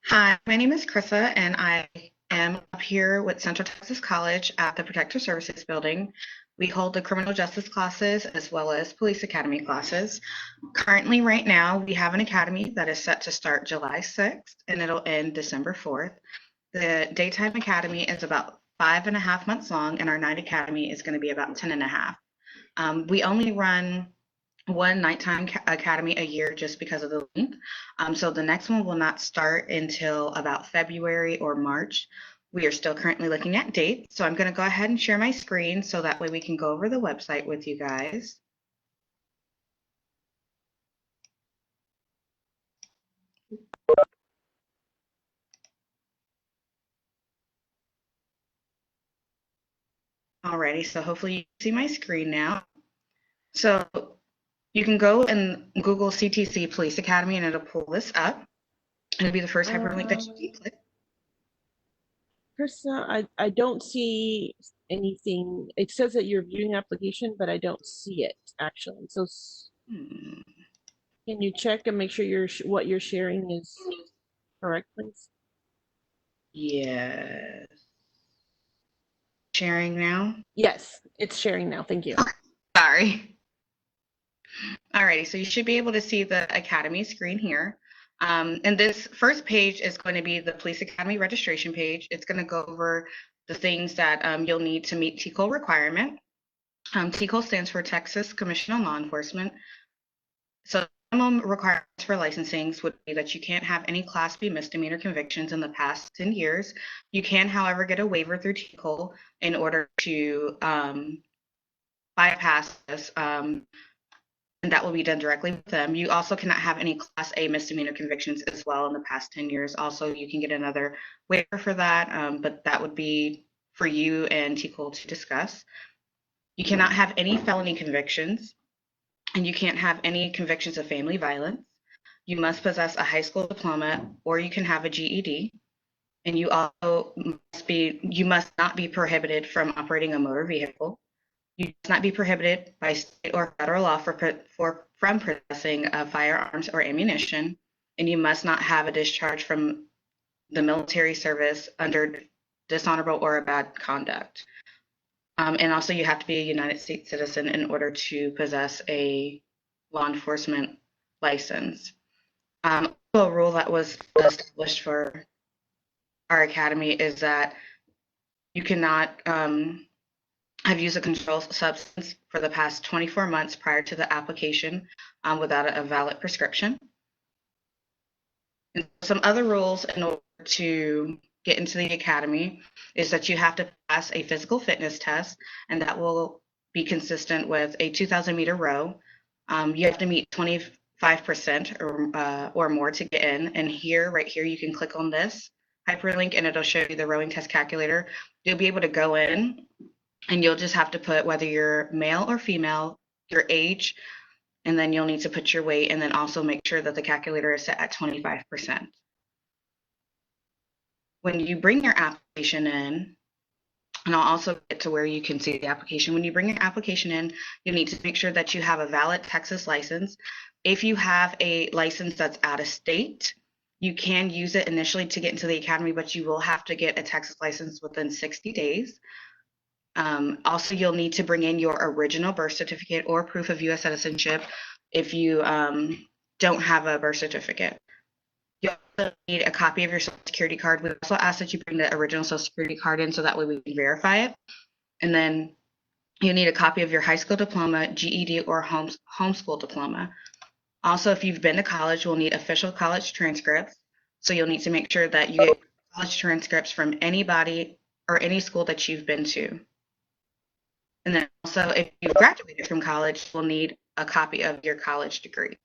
Hi, my name is Krissa, and I am up here with Central Texas College at the Protective Services Building. We hold the criminal justice classes as well as police academy classes. Currently, right now, we have an academy that is set to start July 6th and it'll end December 4th. The daytime academy is about 5.5 months long, and our night academy is going to be about 10 and a half. We only run one nighttime academy a year just because of the length. So the next one will not start until about February or March. We are still currently looking at dates. So I'm going to go ahead and share my screen so that way we can go over the website with you guys. Alrighty, so hopefully you see my screen now. So you can go and Google CTC Police Academy and it'll pull this up. It'll be the first hyperlink that you can click. Krista, I don't see anything. It says that you're viewing application, but I don't see it actually. So Hmm. can you check and make sure what you're sharing is correct, please? Yes. Sharing now. Yes, it's sharing now. Thank you. Okay, sorry. Alrighty, so you should be able to see the Academy screen here. And this first page is going to be the Police Academy registration page. It's going to go over the things that you'll need to meet TCOL requirement. TCOL stands for Texas Commission on Law Enforcement. So minimum requirements for licensing would be that you can't have any Class B misdemeanor convictions in the past 10 years. You can, however, get a waiver through TCOL in order to bypass this. And that will be done directly with them. You also cannot have any Class A misdemeanor convictions as well in the past 10 years. Also, you can get another waiver for that, but that would be for you and TCOL to discuss. You cannot have any felony convictions, and you can't have any convictions of family violence. You must possess a high school diploma, or you can have a GED. And you must not be prohibited from operating a motor vehicle. You must not be prohibited by state or federal law from possessing firearms or ammunition, and you must not have a discharge from the military service under dishonorable or bad conduct. And also, you have to be a United States citizen in order to possess a law enforcement license. A rule that was established for our academy is that you cannot have used a controlled substance for the past 24 months prior to the application without a valid prescription. And some other rules in order to get into the academy is that you have to pass a physical fitness test, and that will be consistent with a 2,000-meter row. You have to meet 25% or more to get in. And right here, you can click on this hyperlink, and it'll show you the rowing test calculator. You'll be able to go in, and you'll just have to put whether you're male or female, your age, and then you'll need to put your weight, and then also make sure that the calculator is set at 25%. When you bring your application in, and I'll also get to where you can see the application. When you bring your application in, you'll need to make sure that you have a valid Texas license. If you have a license that's out of state, you can use it initially to get into the academy, but you will have to get a Texas license within 60 days. Also, you'll need to bring in your original birth certificate or proof of U.S. citizenship if you don't have a birth certificate. You also need a copy of your Social Security card. We also ask that you bring the original Social Security card in so that way we can verify it. And then you need a copy of your high school diploma, GED, or homeschool diploma. Also, if you've been to college, we'll need official college transcripts. So you'll need to make sure that you get college transcripts from anybody or any school that you've been to. And then also, if you've graduated from college, we'll need a copy of your college degree.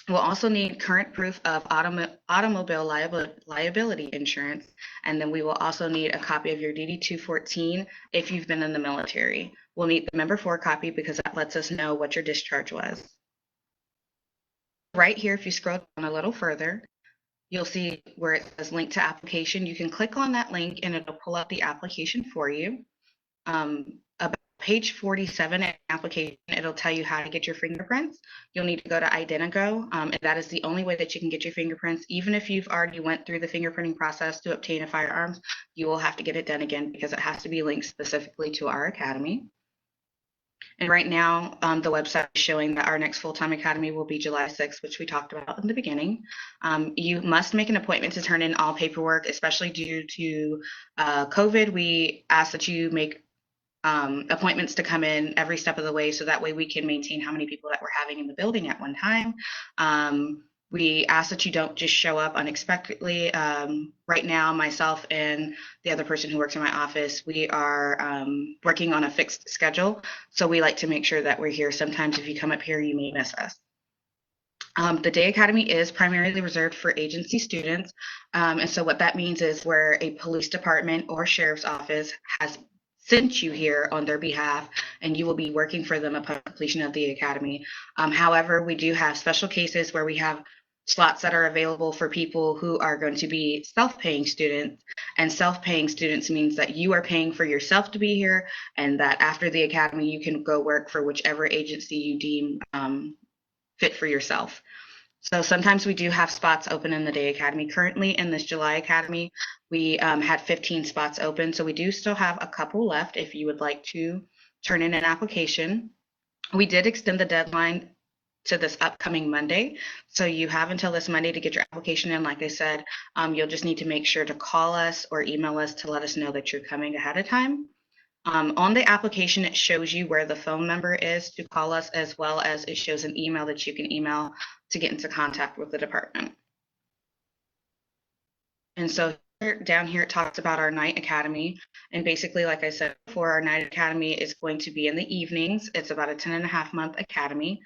We'll also need current proof of automobile liability insurance, and then we will also need a copy of your DD-214 if you've been in the military. We'll need the member 4 copy because that lets us know what your discharge was. Right here, if you scroll down a little further, you'll see where it says link to application. You can click on that link and it'll pull up the application for you. A page 47 in the application, it'll tell you how to get your fingerprints. You'll need to go to Identigo, and that is the only way that you can get your fingerprints. Even if you've already went through the fingerprinting process to obtain a firearms, you will have to get it done again because it has to be linked specifically to our academy. And right now, the website is showing that our next full-time academy will be July 6th, which we talked about in the beginning. You must make an appointment to turn in all paperwork, especially due to COVID. We ask that you make appointments to come in every step of the way so that way we can maintain how many people that we're having in the building at one time. We ask that you don't just show up unexpectedly. Right now, myself and the other person who works in my office, we are working on a fixed schedule. So we like to make sure that we're here. Sometimes if you come up here, you may miss us. The Day Academy is primarily reserved for agency students. And so what that means is where a police department or sheriff's office has sent you here on their behalf, and you will be working for them upon completion of the academy. However, we do have special cases where we have slots that are available for people who are going to be self-paying students, and self-paying students means that you are paying for yourself to be here, and that after the academy, you can go work for whichever agency you deem fit for yourself. So sometimes we do have spots open in the Day Academy. Currently in this July Academy, we had 15 spots open. So we do still have a couple left if you would like to turn in an application. We did extend the deadline to this upcoming Monday. So you have until this Monday to get your application in. Like I said, you'll just need to make sure to call us or email us to let us know that you're coming ahead of time. On the application, it shows you where the phone number is to call us, as well as it shows an email that you can email to get into contact with the department. And so down here, it talks about our night academy. And basically, like I said before, our night academy is going to be in the evenings. It's about a 10.5-month academy.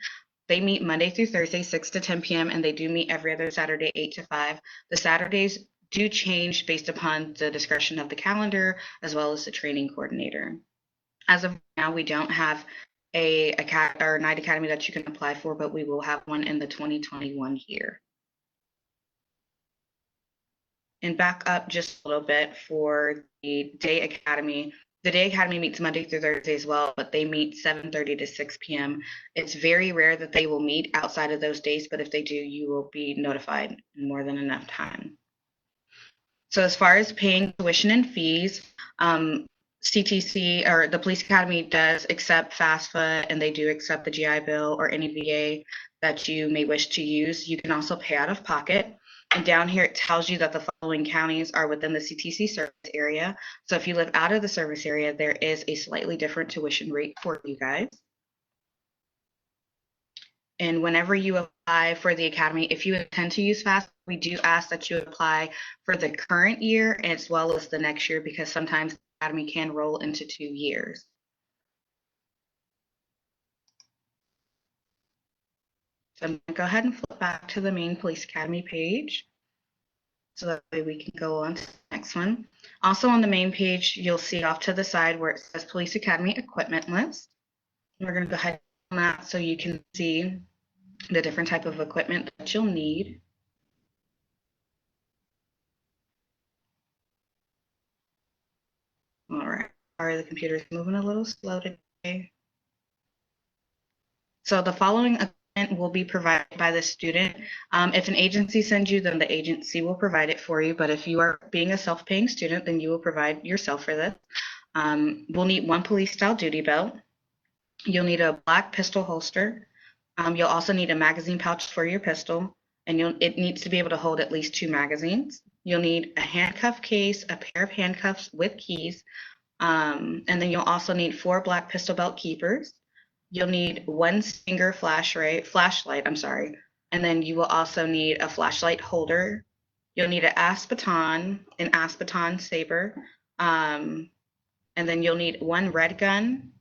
They meet Monday through Thursday, 6 to 10 p.m., and they do meet every other Saturday, 8 to 5. The Saturdays do change based upon the discretion of the calendar as well as the training coordinator. As of now, we don't have a night academy that you can apply for, but we will have one in the 2021 year. And back up just a little bit for the Day Academy. The Day Academy meets Monday through Thursday as well, but they meet 7:30 to 6 p.m. It's very rare that they will meet outside of those days, but if they do, you will be notified in more than enough time. So as far as paying tuition and fees, CTC or the Police Academy does accept FAFSA, and they do accept the GI Bill or any VA that you may wish to use. You can also pay out of pocket. And down here, it tells you that the following counties are within the CTC service area. So if you live out of the service area, there is a slightly different tuition rate for you guys. And whenever you apply for the academy, if you intend to use FAFSA, we do ask that you apply for the current year as well as the next year, because sometimes the academy can roll into 2 years. So I'm going to go ahead and flip back to the main Police Academy page, so that way we can go on to the next one. Also on the main page, you'll see off to the side where it says Police Academy Equipment List. We're going to go ahead on that so you can see the different type of equipment that you'll need. All right, sorry, the computer's moving a little slow today. So the following equipment will be provided by the student. If an agency sends you, then the agency will provide it for you. But if you are being a self-paying student, then you will provide yourself for this. We'll need one police-style duty belt. You'll need a black pistol holster. You'll also need a magazine pouch for your pistol, and it needs to be able to hold at least 2 magazines. You'll need a handcuff case, a pair of handcuffs with keys, and then you'll also need 4 black pistol belt keepers. You'll need 1 Stinger flashlight, and then you will also need a flashlight holder. You'll need an aspeton saber, and then you'll need 1 red gun,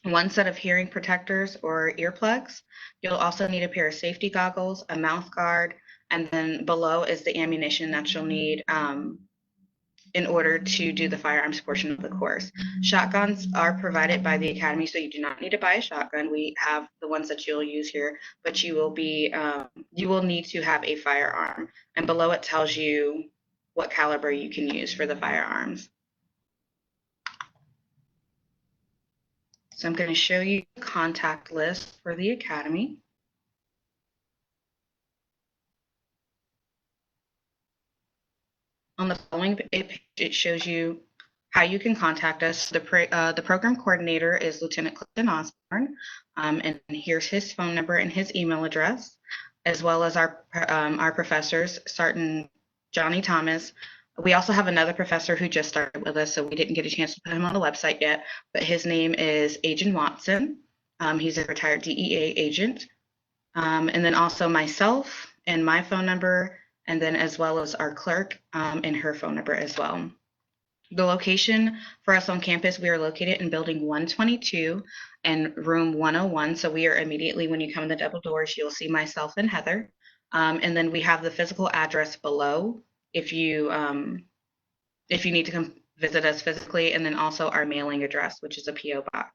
1 set of hearing protectors or earplugs. You'll also need a pair of safety goggles, a mouth guard, and then below is the ammunition that you'll need in order to do the firearms portion of the course. Shotguns are provided by the academy, so you do not need to buy a shotgun. We have the ones that you'll use here, but you will need to have a firearm. And below it tells you what caliber you can use for the firearms. So I'm going to show you the contact list for the Academy. On the following page, it shows you how you can contact us. The program coordinator is Lieutenant Clifton Osborne, and here's his phone number and his email address, as well as our professors, Sergeant Johnny Thomas. We also have another professor who just started with us, so we didn't get a chance to put him on the website yet, but his name is Agent Watson. He's a retired DEA agent. And then also myself and my phone number, and then as well as our clerk and her phone number as well. The location for us on campus, we are located in building 122 and room 101. So we are immediately, when you come in the double doors, you'll see myself and Heather. And then we have the physical address below if you need to come visit us physically, and then also our mailing address, which is a PO box.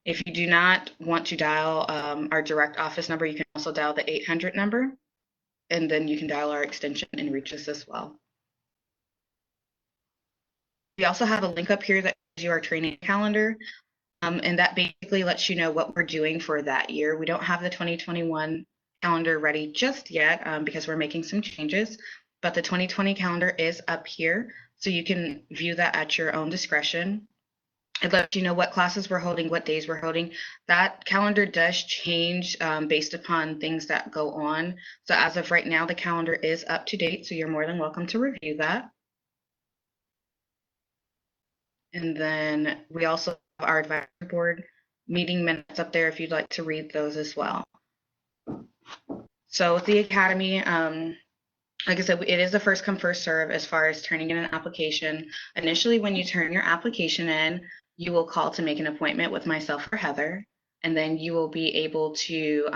If you do not want to dial our direct office number, you can also dial the 800 number, and then you can dial our extension and reach us as well. We also have a link up here that shows you our training calendar, and that basically lets you know what we're doing for that year. We don't have the 2021 calendar ready just yet because we're making some changes, but the 2020 calendar is up here, so you can view that at your own discretion. It lets you know what classes we're holding, what days we're holding. That calendar does change based upon things that go on. So as of right now, the calendar is up to date, so you're more than welcome to review that. And then we also have our advisory board meeting minutes up there if you'd like to read those as well. So with the Academy, like I said, it is a first come, first serve as far as turning in an application. Initially, when you turn your application in, you will call to make an appointment with myself or Heather, and then you will be able to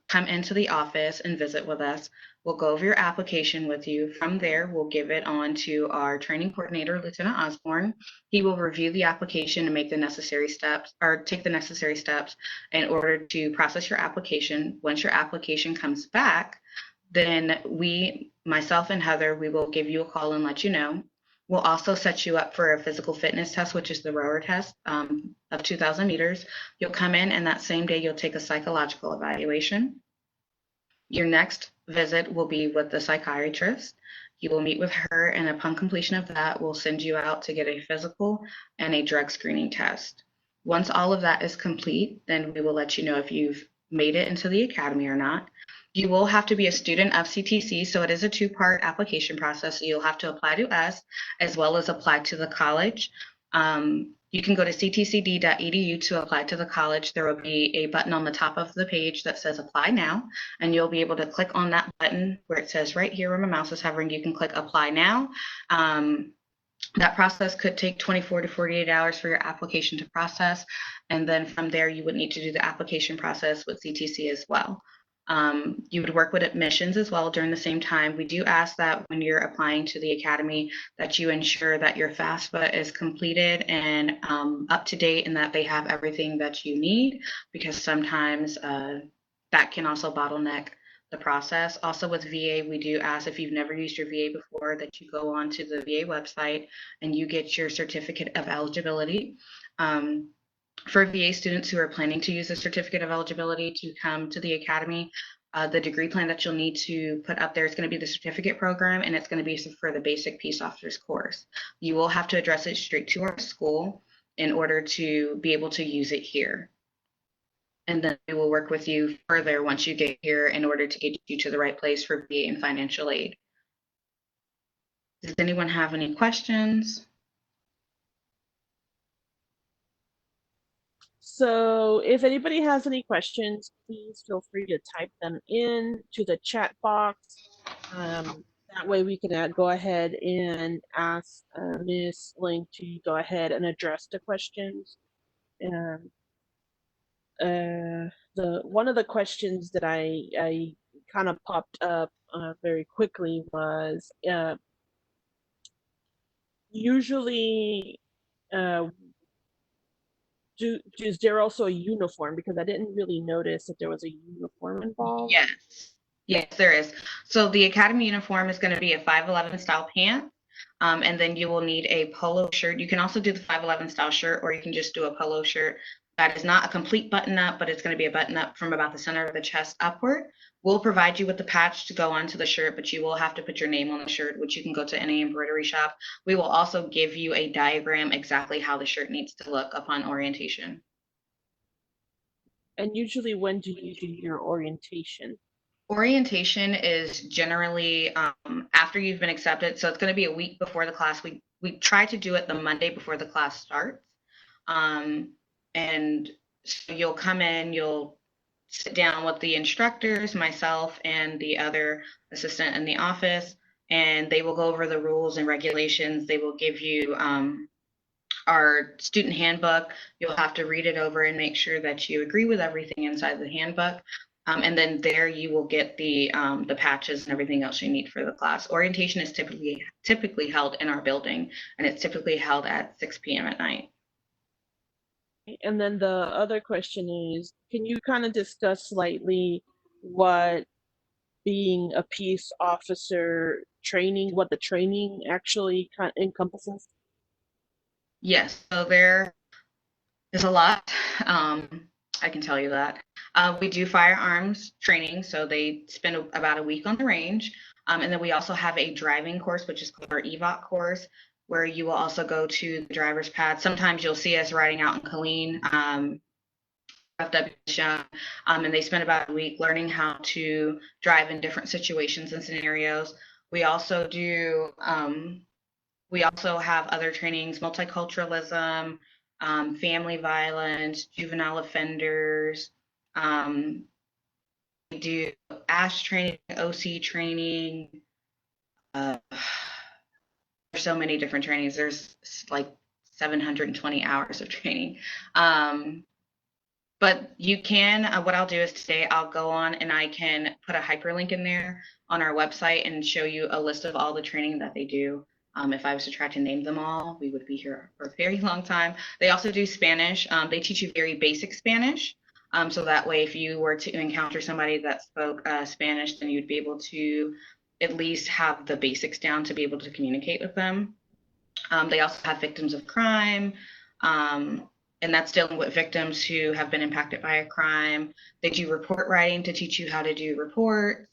come into the office and visit with us. We'll go over your application with you. From there, we'll give it on to our training coordinator, Lieutenant Osborne. He will review the application and make the necessary steps, or take the necessary steps in order to process your application. Once your application comes back, then myself and Heather, we will give you a call and let you know. We'll also set you up for a physical fitness test, which is the rower test of 2,000 meters. You'll come in, and that same day you'll take a psychological evaluation. Your next visit will be with the psychiatrist. You will meet with her, and upon completion of that, we'll send you out to get a physical and a drug screening test. Once all of that is complete, then we will let you know if you've made it into the Academy or not. You will have to be a student of CTC, so it is a two-part application process. So you'll have to apply to us as well as apply to the college. You can go to ctcd.edu to apply to the college. There will be a button on the top of the page that says apply now, and you'll be able to click on that button where it says right here where my mouse is hovering. You can click apply now. That process could take 24 to 48 hours for your application to process, and then from there you would need to do the application process with CTC as well. You would work with admissions as well during the same time. We do ask that when you're applying to the Academy that you ensure that your FAFSA is completed and up to date, and that they have everything that you need, because sometimes that can also bottleneck the process. Also with VA, we do ask, if you've never used your VA before, that you go on to the VA website and you get your certificate of eligibility. For VA students who are planning to use a certificate of eligibility to come to the Academy, the degree plan that you'll need to put up there is going to be the certificate program, and it's going to be for the basic peace officers course. You will have to address it straight to our school in order to be able to use it here. And then we will work with you further once you get here in order to get you to the right place for VA and financial aid. Does anyone have any questions? So if anybody has any questions, please feel free to type them in to the chat box. That way we can go ahead and ask Ms. Link to go ahead and address the questions. One of the questions that I kind of popped up very quickly was usually is there also a uniform? Because I didn't really notice that there was a uniform involved. Yes, there is. So the Academy uniform is going to be a 511 style pant. And then you will need a polo shirt. You can also do the 511 style shirt, or you can just do a polo shirt. That is not a complete button up, but it's going to be a button up from about the center of the chest upward. We'll provide you with the patch to go onto the shirt, but you will have to put your name on the shirt, which you can go to any embroidery shop. We will also give you a diagram exactly how the shirt needs to look upon orientation. And usually, when do you do your orientation? Orientation is generally after you've been accepted, so it's going to be a week before the class. We try to do it the Monday before the class starts, and so you'll come in, you'll sit down with the instructors, myself, and the other assistant in the office, and they will go over the rules and regulations. They will give you our student handbook. You'll have to read it over and make sure that you agree with everything inside the handbook. And then there you will get the patches and everything else you need for the class. Orientation is typically held in our building, and it's typically held at 6 p.m. at night. And then the other question is, can you kind of discuss slightly what being a peace officer training, what the training actually encompasses? Yes, so there is a lot. I can tell you that. We do firearms training, so they spend about a week on the range. And then we also have a driving course, which is called our EVOC course, where you will also go to the driver's pad. Sometimes you'll see us riding out in Killeen, FW shown, and they spend about a week learning how to drive in different situations and scenarios. We also do, we also have other trainings, multiculturalism, family violence, juvenile offenders. We do ASH training, OC training. There's so many different trainings. There's like 720 hours of training. But you can, what I'll do is today I'll go on and I can put a hyperlink in there on our website and show you a list of all the training that they do. If I was to try to name them all, we would be here for a very long time. They also do Spanish. They teach you very basic Spanish. So that way, if you were to encounter somebody that spoke Spanish, then you'd be able to at least have the basics down to be able to communicate with them. They also have victims of crime, and that's dealing with victims who have been impacted by a crime. They do report writing to teach you how to do reports.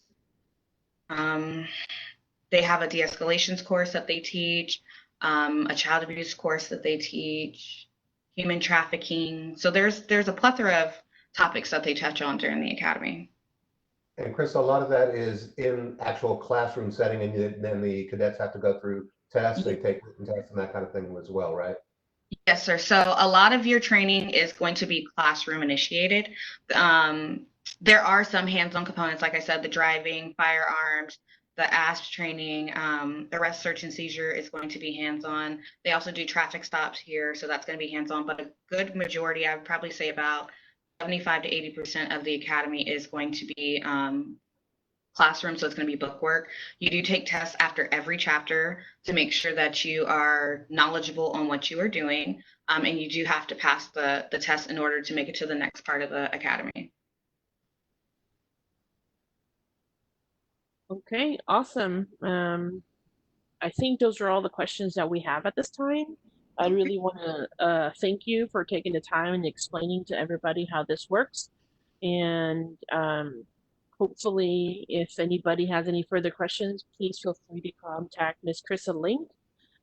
They have a de-escalations course that they teach, a child abuse course that they teach, human trafficking. So there's a plethora of topics that they touch on during the academy. And Chris, a lot of that is in actual classroom setting, and then the cadets have to go through tests, they take written tests and that kind of thing as well, right? Yes, sir. So a lot of your training is going to be classroom initiated. There are some hands-on components, like I said, the driving, firearms, the ASP training, arrest, search, and seizure is going to be hands-on. They also do traffic stops here, so that's going to be hands-on. But a good majority, I would probably say about 75 to 80% of the academy is going to be classroom, so it's going to be book work. You do take tests after every chapter to make sure that you are knowledgeable on what you are doing, and you do have to pass the test in order to make it to the next part of the academy. Okay, awesome. I think those are all the questions that we have at this time. I really want to thank you for taking the time and explaining to everybody how this works. And hopefully, if anybody has any further questions, please feel free to contact Miss Krista Link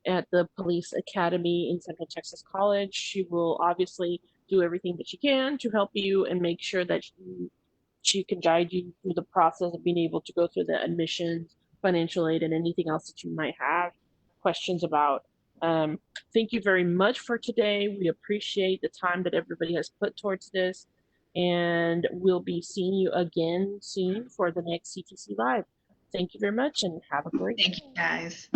at the Police Academy in Central Texas College. She will obviously do everything that she can to help you and make sure that she can guide you through the process of being able to go through the admissions, financial aid, and anything else that you might have questions about. Thank you very much for today. We appreciate the time that everybody has put towards this, and we'll be seeing you again soon for the next CTC Live. Thank you very much and have a great day. Thank you, guys.